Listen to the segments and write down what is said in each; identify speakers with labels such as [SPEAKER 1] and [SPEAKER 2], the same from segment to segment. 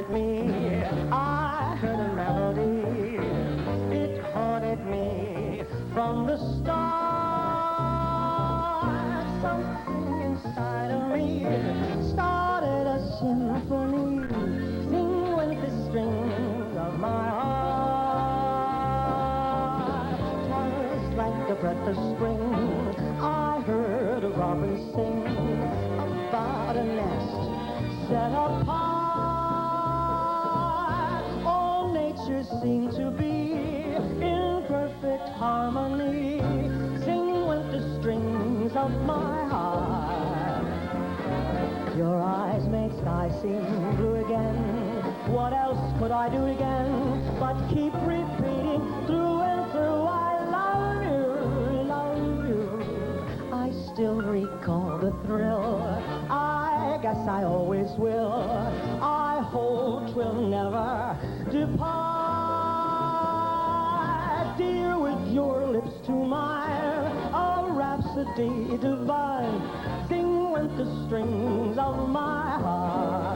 [SPEAKER 1] at me. I heard a melody. It haunted me from the start. Something inside of me started a symphony. Sing with the strings of my heart. 'Twas like a breath of spring. I heard a robin sing about a nest set apart. All nature seemed to be in perfect harmony. Sing with the strings of my heart. Your eyes made sky seem blue again. What else could I do again but keep repeating through and through, I love you, love you. I still recall the thrill. I guess I always will. I hope 'twill never depart. Dear, with your lips to mine, a rhapsody divine. Sing with the strings of my heart.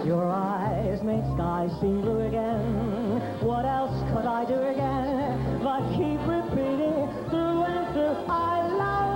[SPEAKER 1] Your eyes made skies seem blue again. What else could I do again but keep repeating through and through, I love